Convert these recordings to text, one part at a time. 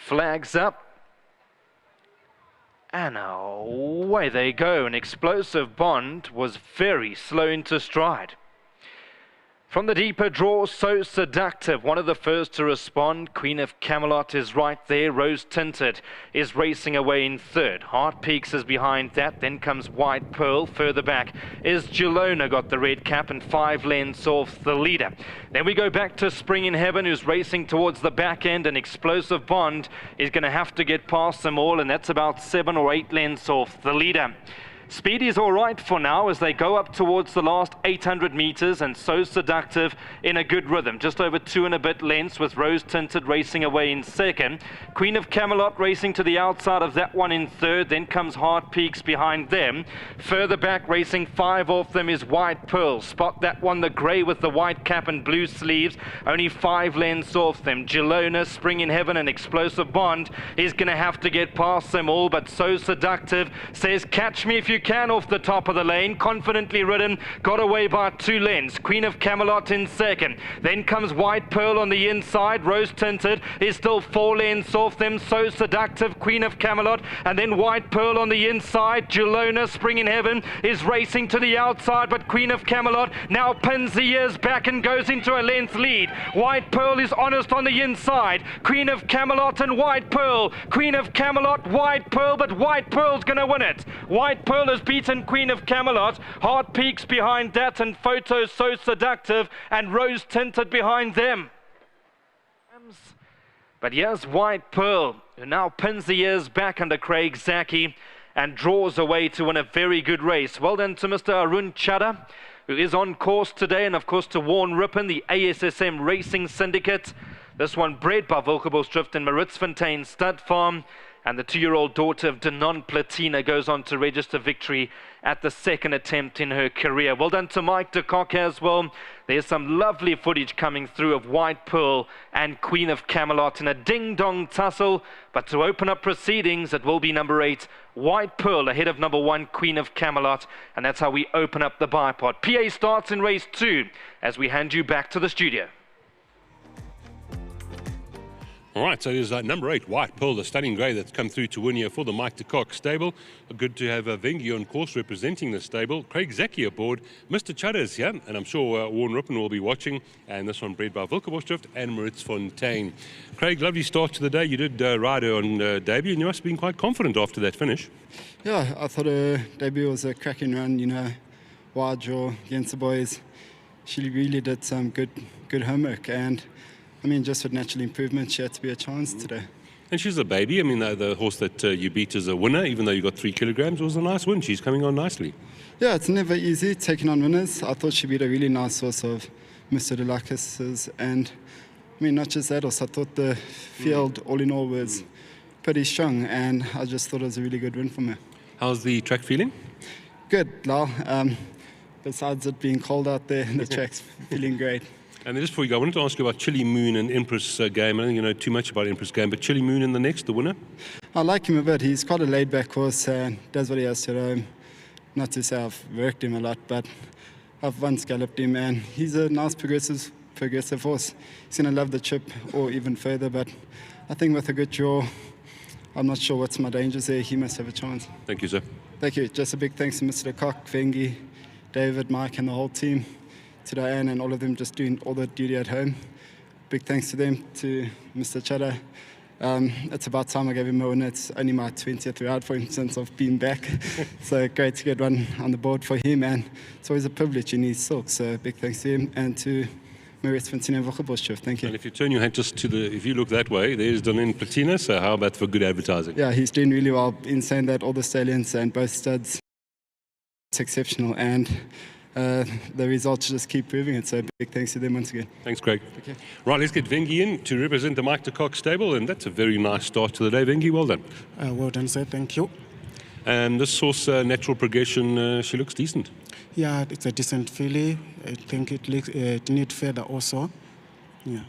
flags up. And away they go. An Explosive Bond was very slow into stride. From the deeper draw, So Seductive, one of the first to respond. Queen of Camelot is right there. Rose Tinted is racing away in third. Heart Peaks is behind that. Then comes White Pearl. Further back is Gelona, got the red cap, and 5 lengths off the leader. Then we go back to Spring in Heaven, who's racing towards the back end. An Explosive Bond is going to have to get past them all, and that's about 7 or 8 lengths off the leader. Speed is all right for now as they go up towards the last 800 meters, and So Seductive in a good rhythm, just over 2 and a bit lengths, with Rose Tinted racing away in second. Queen of Camelot racing to the outside of that one in third. Then comes Heart Peaks behind them. Further back, racing 5 off them, is White Pearl. Spot that one, the grey with the white cap and blue sleeves, only 5 lengths off them. Gelona, Spring in Heaven, and Explosive Bond is going to have to get past them all, but So Seductive says, catch me if you can, off the top of the lane. Confidently ridden, got away by 2 lengths. Queen of Camelot in second. Then comes White Pearl on the inside. Rose Tinted is still 4 lengths off them. So Seductive, Queen of Camelot, and then White Pearl on the inside. Gelona, Spring in Heaven is racing to the outside, but Queen of Camelot now pins the ears back and goes into a length lead. White Pearl is honest on the inside. Queen of Camelot and White Pearl. Queen of Camelot, White Pearl, but White Pearl's going to win it. White Pearl has beaten Queen of Camelot. Heart Peaks behind that, and Photo So Seductive, and Rose Tinted behind them. But here's White Pearl, who now pins the ears back under Craig Zaki and draws away to win a very good race. Well done to Mr. Arun Chadha, who is on course today, and of course to Warren Rippon, the ASSM Racing Syndicate. This one bred by Wilkebosdrift and Turffontein Stud Farm. And the 2-year-old daughter of Denon Platina goes on to register victory at the second attempt in her career. Well done to Mike de Kock as well. There's some lovely footage coming through of White Pearl and Queen of Camelot in a ding-dong tussle. But to open up proceedings, it will be number 8, White Pearl, ahead of number 1, Queen of Camelot. And that's how we open up the bipod. PA starts in race 2 as we hand you back to the studio. All right, so there's number 8, White Pearl, the stunning grey that's come through to win here for the Mike de Kock stable. Good to have Vengi on course representing the stable. Craig Zaki aboard. Mr. Chadha is here, and I'm sure Warren Rippon will be watching. And this one bred by Wilkebosdrift and Turffontein. Craig, lovely start to the day. You did ride her on debut, and you must have been quite confident after that finish. Yeah, I thought her debut was a cracking run, you know, wide draw against the boys. She really did some good homework, and I mean, just with natural improvement, she had to be a chance today. And she's a baby. I mean, the horse that you beat as a winner, even though you got 3 kilograms, was a nice win. She's coming on nicely. Yeah, it's never easy taking on winners. I thought she beat a really nice horse of Mr. Delacus's. And, I mean, not just that horse. I thought the field, all in all, was pretty strong. And I just thought it was a really good win from her. How's the track feeling? Good, Lal. Besides it being cold out there, the track's feeling great. And then just before you go, I wanted to ask you about Chili Moon and Empress Game. I don't think you know too much about Empress Game, but Chili Moon in the next, the winner? I like him a bit. He's quite a laid-back horse and does what he has to do. Not to say I've worked him a lot, but I've once galloped him, and he's a nice progressive horse. He's going to love the trip or even further, but I think with a good draw, I'm not sure what's my dangers there. He must have a chance. Thank you, sir. Thank you. Just a big thanks to Mr. de Kock, Vengi, David, Mike, and the whole team. To Diane and all of them just doing all the duty at home. Big thanks to them, to Mr. Chadha. It's about time I gave him a win. It's only my 20th ride for him since I've been back. So great to get one on the board for him, and it's always a privilege in his silk. So big thanks to him and to Turffontein and Wilkebosdrift. Thank you. And if you turn your head just to if you look that way, there's Denon Platina. So how about for good advertising? Yeah, he's doing really well. In saying that, all the stallions and both studs, it's exceptional, and the results just keep proving it, so big thanks to them once again. Thanks, Craig. Okay. Right, let's get Vengi in to represent the Mike de Kock stable, and that's a very nice start to the day. Vengi, well done. Well done, sir. Thank you. And this horse, natural progression, she looks decent. Yeah, it's a decent filly. I think it needs further also. Yeah.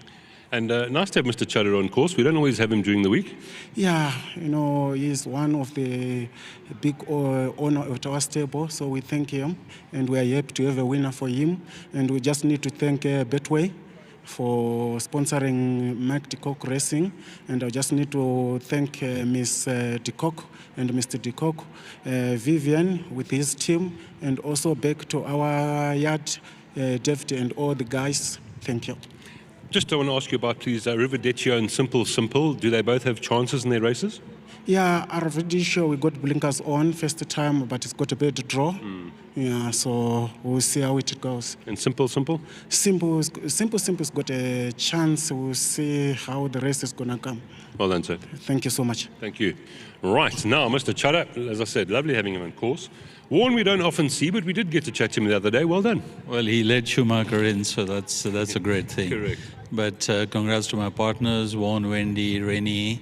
And nice to have Mr. Chadha on course. We don't always have him during the week. Yeah, you know, he's one of the big owner of our stable, so we thank him, and we are happy to have a winner for him. And we just need to thank Betway for sponsoring Mike de Kock Racing, and I just need to thank Miss de Kock and Mr. de Kock, Vivian with his team, and also back to our yard, David and all the guys. Thank you. Just I want to ask you about, please, Riverdetio and Simple Simple. Do they both have chances in their races? Yeah, Riverdetio, we got blinkers on first time, but it's got a bit draw. Yeah, so we'll see how it goes. And Simple Simple? Simple's got a chance. We'll see how the race is going to come. Well done, sir. Thank you so much. Thank you. Right, now, Mr. Chada, as I said, lovely having him on course. Warren we don't often see, but we did get to chat to him the other day. Well done. Well, he led Schumacher in, so that's a great thing. Correct. But congrats to my partners, Warren, Wendy, Rennie,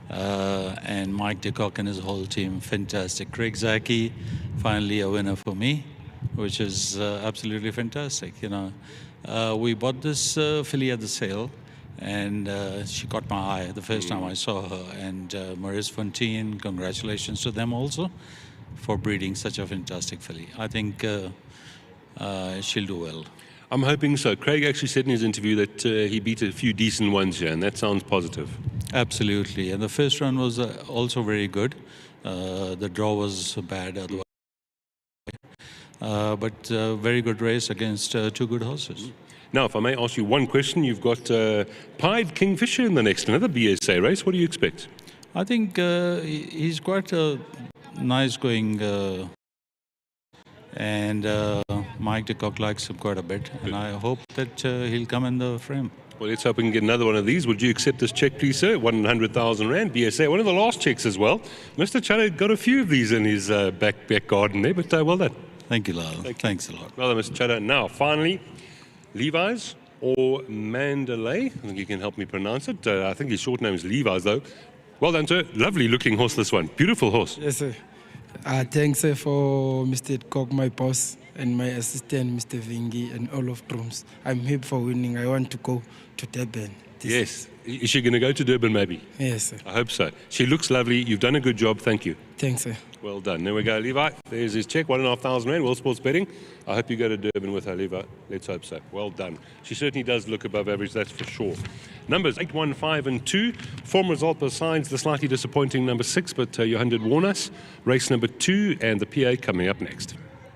and Mike de Kock and his whole team. Fantastic. Craig Zaki, finally a winner for me, which is absolutely fantastic. You know, we bought this filly at the sale, and she caught my eye the first time I saw her. And Maurice Fontaine, congratulations to them also for breeding such a fantastic filly. I think she'll do well. I'm hoping so. Craig actually said in his interview that he beat a few decent ones here, and that sounds positive. Absolutely. And the first run was also very good. The draw was bad otherwise. But very good race against two good horses. Now, if I may ask you one question, you've got Pied Kingfisher in the next, another BSA race. What do you expect? I think he's quite a nice going, and Mike de Kock likes him quite a bit, and I hope that he'll come in the frame. Well, let's hope we can get another one of these. Would you accept this check, please, sir? 100,000 Rand, BSA. One of the last checks as well. Mr. Chada got a few of these in his back garden there, but well done. Thank you, Lyle. Thanks a lot. Well done, Mr. Chada. Now, finally, Levi's or Mandalay. I think you can help me pronounce it. I think his short name is Levi's, though. Well done, sir. Lovely looking horse, this one. Beautiful horse. Yes, sir. Thanks for Mr. Kock, my boss, and my assistant, Mr. Vingi, and all of Drums. I'm here for winning. I want to go to Durban. Yes. Is she going to go to Durban, maybe? Yes, sir. I hope so. She looks lovely. You've done a good job. Thank you. Thanks, sir. Well done. There we go, Levi. There's his check, 1,500 Rand, World Sports Betting. I hope you go to Durban with her, Levi. Let's hope so. Well done. She certainly does look above average, that's for sure. Numbers 8, 1, 5, and 2. Form result besides the slightly disappointing number 6, but Johan did warn us. Race number 2 and the PA coming up next.